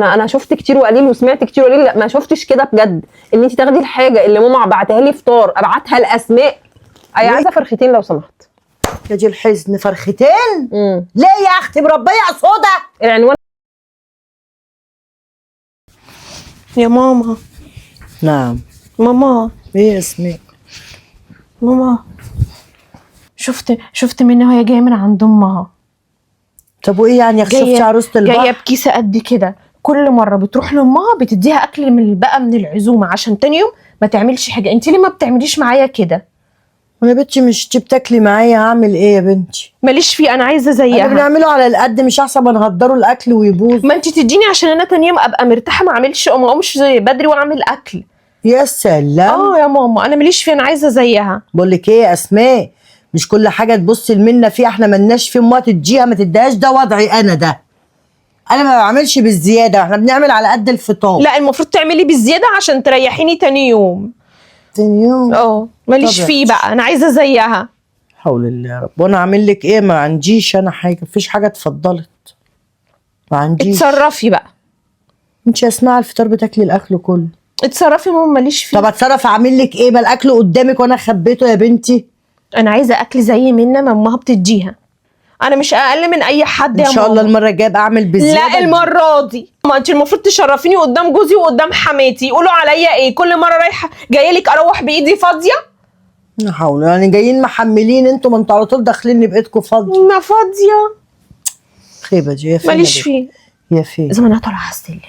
انا شفت كتير وقليل وسمعت كتير وقليل، لا ما شفتش كده بجد، ان انت تاخدي الحاجه اللي ماما بعتها لي فطار ابعتها لاسماء. اي عايزه فرختين لو سمحت. يا دي الحزن، فرختين؟ ليه يا اختي مربيه سودا؟ العنوان. يا ماما. نعم. ماما. ايه يا اسماء؟ ماما شفت منى وهي جايه من عند امها. طب وايه يعني؟ شفتي عروسه البحر جايه بكيسه قد كده، كل مره بتروح لامها بتديها اكل من العزومه عشان تاني يوم ما تعملش حاجه. انت ليه ما بتعمليش معايا كده؟ وانا بنتي مش انتي بتاكلي معايا، هعمل ايه يا بنتي؟ ماليش فيه، انا عايزه زيها. احنا بنعمله على القد، مش احسن ما نهدروا الاكل ويبوظ؟ ما انت تديني عشان انا تاني يوم ابقى مرتاحه، ما اقومش زي بدري واعمل اكل. يا سلام. يا ماما انا ماليش فيه، انا عايزه زيها. بقول لك ايه يا اسماء، مش كل حاجه تبصي لمنا فيه، احنا ملناش فيه، ما تديها ما تديهاش، ده وضعي انا، ده انا ما بعملش بالزياده، احنا بنعمل على قد الفطار. لا المفروض تعملي بالزياده عشان تريحيني تاني يوم. تاني يوم؟ ماليش فيه بقى، انا عايزه زيها. حول الله يا رب. وانا اعمل لك ايه؟ ما عنديش انا حاجه، مفيش حاجه اتفضلت، ما عنديش. اتصرفي بقى. انت يا اسماء على الفطار بتاكلي الاكل كله. اتصرفي ماما، ماليش فيه. طب اتصرف اعمل لك ايه؟ بقى الاكل قدامك وانا خبيته يا بنتي. انا عايزه اكل زي منى ما امها بتديها، انا مش اقل من اي حد يا ماما. ان شاء الله المره الجايه ابقى اعمل بالزياده. لا المره دي ما انت المفروض تشرفيني قدام جوزي وقدام حماتي، يقولوا عليا ايه كل مره رايحه جايه لك اروح بايدي فاضيه. لا حول، يعني جايين محملين انتوا، ما انتوا على طول داخلين بايدكم فاضيه. ما فاضيه. خيبه دي يا فين؟ ماليش فيه. يا فين؟ زي ما انا طالعه على السلم.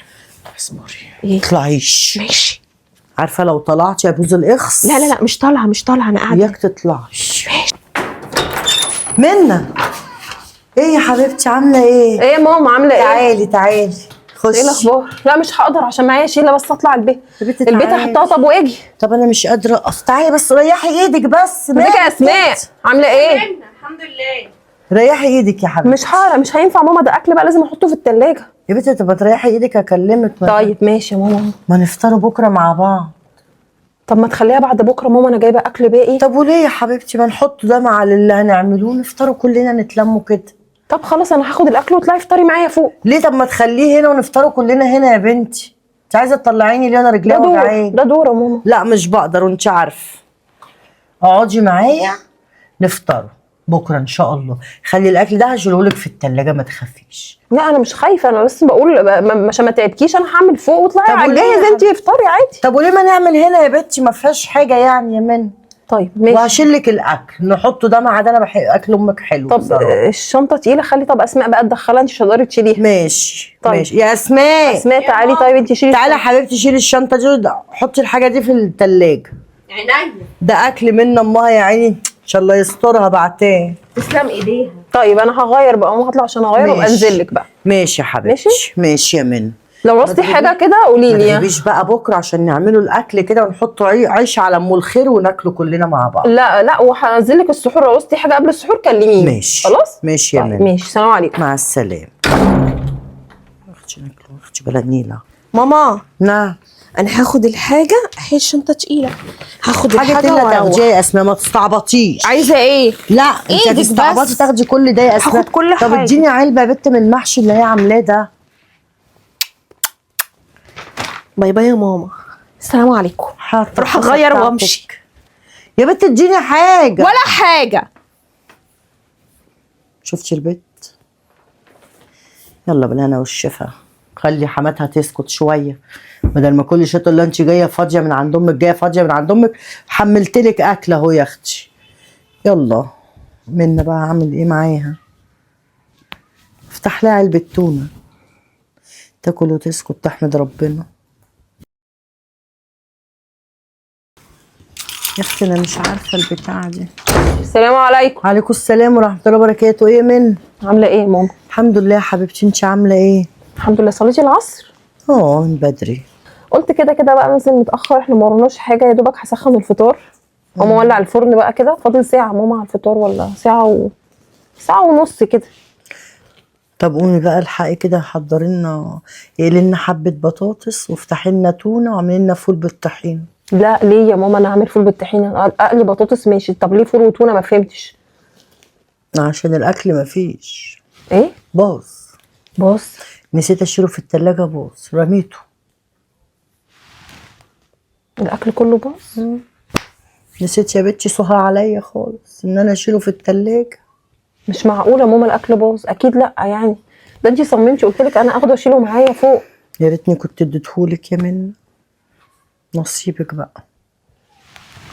اصبري. ايه؟ تطلعيش. ماشي. عارفه لو طلعتي يا بوز الاخس. لا لا لا مش طالعه انا قاعده. اياك تطلعش. منى. ايه يا حبيبتي عامله ايه؟ ايه يا ماما عامله ايه؟ تعالي خشي. ايه الاخبار؟ لا مش هقدر عشان معايا شيله، بس اطلع البيت. البيت احطها طب واجي. طب انا مش قادره اقف، تعالي بس ريحي ايدك بس. ازيك يا اسماء؟ عامله ايه؟ الحمد لله. ريحي ايدك يا حبيبتي. مش هينفع ماما، ده اكل بقى لازم احطه في التلاجة. يا بنتي طب تريحي ايدك اكلمك. طيب ماشي يا ماما. ما نفطروا بكره مع بعض. طب ما تخليها بعد بكره ماما، انا جايبه اكل باقي. طب وليه يا حبيبتي؟ ما نحط ده مع اللي هنعملوه، نفطروا كلنا نتلموا كده. طب خلاص انا هاخد الاكل وطلعي افطري معايا فوق. ليه؟ طب ما تخليه هنا ونفطروا كلنا هنا يا بنتي. انت عايزه تطلعيني ليه؟ انا رجلي وجعاني. ده دور يا ماما. لا مش بقدر وانت عارفه. اقعدي معايا نفطروا بكره ان شاء الله. خلي الاكل ده هشيلهولك في التلاجة، ما تخافيش. لا انا مش خايفه، انا بس بقول عشان ما تعبكيش، انا هعمل فوق واطلعي على الجاهز انت افطري عادي. طب وليه ما نعمل هنا يا بنتي؟ ما فيهاش حاجه يعني يا من. طيب ماشي. وهشيل لك الاكل نحطه ده مع ده، انا بحب اكل امك حلو. طب بصراحة. الشنطه تقيله، خلي طب اسماء بقى تدخلها، انت مش هتقدري تشيليها. ماشي. طيب. ماشي يا اسماء تعالي. طيب انت شيلي. تعالي يا حبيبتي شيلي الشنطه دي، حطي الحاجه دي في التلاجة. عينيا. ده اكل من امها يا عيني، ان شاء الله يسترها بعتين. تسلم ايديها. طيب انا هغير بقى، انا هطلع عشان اغير وابقى انزل لك بقى. ماشي يا حبيبتي. ماشي يا من. لو رصتي حاجه كده قولي لي. ما تجيبيش بقى بكره عشان نعملوا الاكل كده ونحطوا عيش على ام الخير وناكله كلنا مع بعض. لا وهنزل لك السحور، لو رصتي حاجه قبل السحور كلميني. ماشي خلاص. ماشي يا من. ماشي. سلام عليكم. مع السلامه. اختي بلد نيله. ماما. نعم. انا هاخد الحاجه، هي الشنطه تقيله، هاخد حاجه الحاجه تقيله تاخديها يا اسماء، ما تستعبطيش. عايزه ايه؟ لا انت هتستعبطي تاخدي كل ده يا اسماء. هاخد كل حاجه. طب اديني علبه يا بت من المحشي اللي هي عاملاه ده. باي باي يا ماما، السلام عليكم. روح اغير وامشي. يا بت اديني حاجه. ولا حاجه. شفتي البيت؟ يلا بالهنا والشفا. خلي حماتها تسكت شويه، بدل ما كل شويه تقول لها انت جايه فاضيه من عند امك، جايه فاضيه من عند امك. حملتلك اكل اهو يا اختي. يلا منا بقى اعمل ايه معاها؟ افتح لها علبه تونه تاكل وتسكت تحمد ربنا. يا اختي انا مش عارفه البتاعه دي. السلام عليكم. وعليكم السلام ورحمه الله وبركاته. ايه من؟ عامله ايه يا ماما؟ الحمد لله يا حبيبتي، انت عامله ايه؟ الحمد لله. صليتي العصر؟ من بدري. قلت كده بقى ننزل متاخر، احنا ما وراناش حاجه، يا دوبك هسخن الفطار. ماما ولع الفرن بقى كده، فاضل ساعه ماما على الفطار، ولا ساعه ونص كده. طب قومي بقى الحقي كده، حضري لنا اقلي لنا حبه بطاطس وافتحي لنا تونه واعملي لنا فول بالطحينه. لا ليه يا ماما؟ انا هعمل فول بالطحينه. اقلي بطاطس ماشي، طب ليه فول وتونه؟ ما فهمتش. عشان الاكل مفيش. ايه؟ باظ. نسيت اشيله في التلاجة باظ رميته. الاكل كله باظ. نسيت يا بنتي سهى عليا خالص ان انا اشيله في التلاجة. مش معقوله ماما الاكل باظ، اكيد لا يعني. ده انتي صممتي قلت لك انا اخده اشيله معايا فوق. يا ريتني كنت اديتهولك يا منى. نصيبك بقى.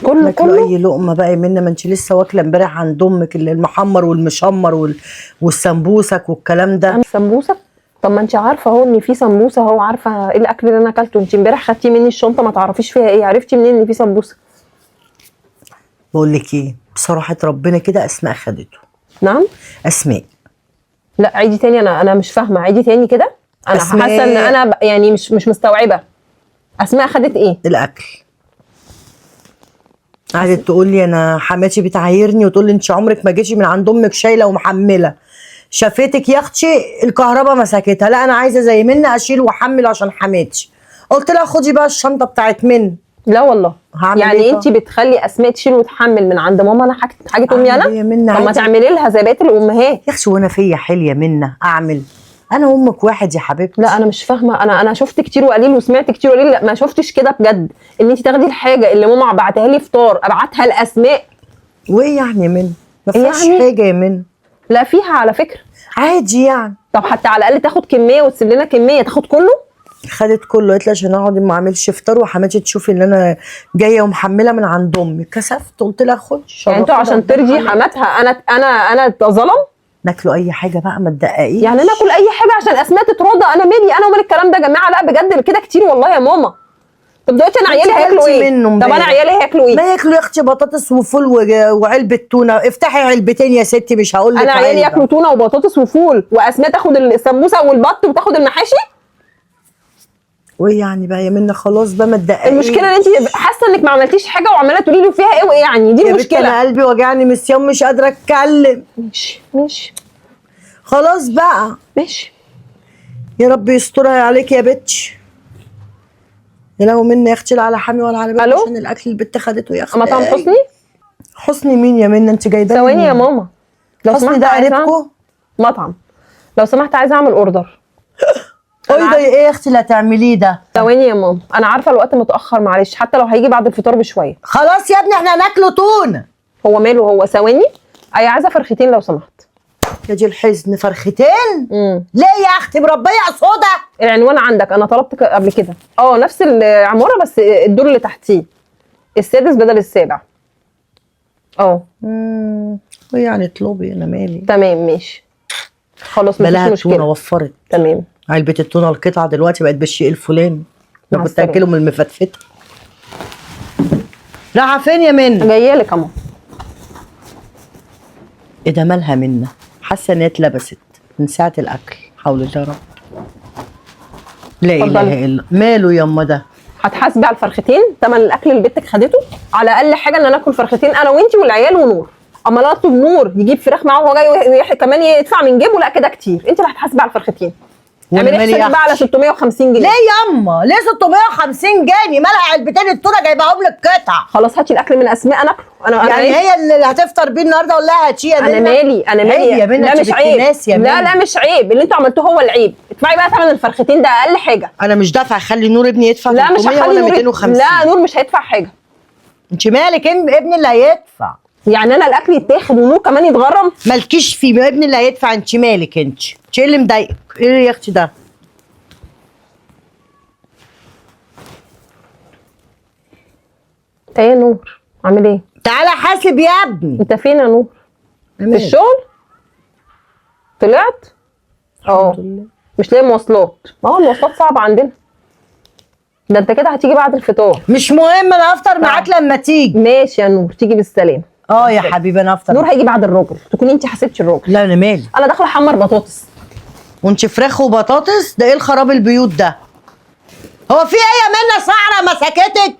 كله ناكلوا اي لقمه بقى يا منى، ما انت لسه واكله امبارح عند امك اللي المحمر والمشمر والسمبوسك والكلام ده. سمبوسه؟ طب ما انت عارفه اهو ان في سمبوسه اهو، عارفه ايه الاكل اللي انا اكلته. انت امبارح خدتي مني الشنطه ما تعرفيش فيها ايه، عرفتي منين ان في سمبوسه؟ بقول لك ايه بصراحه ربنا كده، اسماء خدته. نعم؟ اسماء. لا عيدي تاني، انا مش فاهمه، عيدي تاني كده. انا حاسه ان انا يعني مش مستوعبه. اسماء خدت ايه؟ الاكل. قعدت تقول لي انا حماتي بتعايرني وتقول لي انت عمرك ما جيتي من عند امك شايله ومحمله، شافتك يا اختي الكهرباء مسكتها، لا انا عايزه زي منى اشيل واحمل عشان حماتي. قلت لها خدي بقى الشنطه بتاعت منى. لا والله. هعمل يعني ايه انت بتخلي اسماء تشيل وتحمل من عند ماما؟ انا حاجه امي انا. يا منى طب ما تعملي لها زي بقيه الامهات يا اختي. وانا فيا حيل يا منى اعمل؟ انا امك واحد يا حبيبتي. لا انا مش فاهمه. انا شفت كتير وقليل وسمعت كتير وقليل، لا ما شفتش كده بجد. ان انت تاخدي الحاجه اللي ماما بعتها لي فطار ابعتها لاسماء. وايه يعني يا منى؟ ما فيهاش يعني حاجه يا منى. لا فيها على فكره. عادي يعني. طب حتى على الاقل تاخد كميه وتسيب لنا كميه، تاخد كله. خدت كله، قالت لي عشان اقعد ما اعملش فطار وحماتي تشوف ان انا جايه ومحمله من عند امي. كسفت قلت لها خد. يعني انتوا عشان ترضي حماتها انا اتظلم؟ ناكلوا اي حاجه بقى ما تدققيش. يعني انا اكل اي حاجه عشان اسماء تتراضى؟ انا مالي انا ومال الكلام ده يا جماعه؟ لا بجد كده كتير والله يا ماما. طب دلوقتي انا عيالي هياكلوا ايه؟ طب انا عيالي هياكلوا ايه؟ ما ياكلوا يا اختي بطاطس وفول وعلبه تونه. افتحي علبتين يا ستي مش هقول لك. انا عيالي ياكلوا تونه وبطاطس وفول، واسماء تاخد السموسه والبط وتاخد المحاشي؟ وايه يعني بقى يا منى؟ خلاص بقى ما تدققيش. المشكله ان انت حاسه انك ما عملتيش حاجه وعماله تقولي لي فيها ايه وايه، يعني دي يا المشكله. بنتي انا قلبي وجعني من الصيام مش قادره اتكلم. ماشي خلاص بقى. ماشي. يا رب يسترها عليك يا بتش. يا لو منى يا اختي لا على حامي ولا على بالي عشان الاكل البت خدته يا اختي. مطعم حسني؟ حسني مين يا منى؟ انت جايبه ثواني يا ماما. لو حسني ده قريبكم؟ مطعم. لو سمحت عايزه اعمل اوردر. ايه ده ايه يا اختي اللي هتعمليه ده؟ ثواني يا ماما، انا عارفه الوقت متاخر معلش، حتى لو هيجي بعد الفطار بشويه. خلاص يا ابني احنا هناكله تونه. هو ماله هو؟ ثواني. اي عايزه فرختين لو سمحت. يا دي الحزن، فرختين؟ ليه يا اختي مربيه سودا؟ العنوان عندك، انا طلبت قبل كده. نفس العماره بس الدور اللي تحتيه السادس بدل السابع. يعني اطلبي انا مالي. تمام ماشي خلاص مفيش بلاها مشكله. التونه وفرت. تمام. علبه التونه القطعه دلوقتي بقت بالشيء الفلاني. انا كنت اكله من المفتفته. رايحه فين يا منى؟ جايه لك اهو. ايه ده مالها منى؟ حاسه ان هي اتلبست من ساعه الاكل. حول الله يا رب. لا اله الا ماله ياما ده؟ هتحاسبي على الفرختين تمن الاكل اللي بنتك خدته. على اقل حاجه ان انا اكل فرختين انا وانتي والعيال ونور. اما لا اطلب نور يجيب فراخ معاه وهو جاي كمان يدفع من جيبه، لا كده كتير. انت اللي هتحاسبي على الفرختين. اعملي حسابك بقى على 650 جنيه. ليه ياما؟ ليه 650 جنيه؟ مالها علبتين التونه جايباهم لك قطع. خلاص هاتي الاكل من اسماء انا اكله. انا يعني هي اللي هتفطر بيه النهارده ولا هاتيه؟ انا مالي يا منى. لا مش عيب. لا مش عيب، اللي انتوا عملتوه هو العيب. ادفعي بقى ثمن الفرختين ده اقل حاجه. انا مش دافعه. خلي نور ابني يدفع. لا مش هخلي نور. 250. لا نور مش هيدفع حاجه. انت مالك؟ ابني اللي هيدفع. يعني انا الاكل يتاخد ونور كمان يتغرم؟ مالكيش فيه، ابني اللي هيدفع. انت مالك؟ انت ايه اللي مضايقك؟ ايه يا اختي ده؟ ايه يا نور عامل ايه؟ تعالى حاسب يا ابني. انت فين يا نور؟ في الشغل؟ طلعت؟ مش لاقي مواصلات. ما هو المواصلات صعبه عندنا. ده انت كده هتيجي بعد الفطار. مش مهم، انا هفطر معاك لما تيجي. ماشي يا نور، تيجي بالسلامه. يا حبيبي انا هفطر. نور هيجي بعد الراجل، تكوني انت حسبتي الراجل. لا انا مالي. انا داخله احمر بطاطس. وانت فراخ وبطاطس؟ ده ايه الخراب البيوت ده؟ هو في ايه يا منى؟ سعره مسكتك؟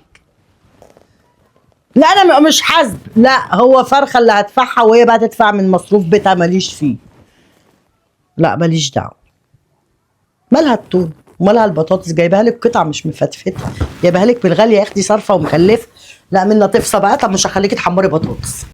لا انا مش حاسب. لا هو فرخه اللي هدفعها وهي بقى تدفع من مصروف بيتها، ماليش فيه. لا ماليش دعوه. مالها التون ومالها البطاطس؟ جايبها لك قطع مش مفتفته، جايبها لك بالغاليه يا اختي، صارفه ومكلفه. لا منى تفصى بقى. طب مش هخليكي تحمري بطاطس.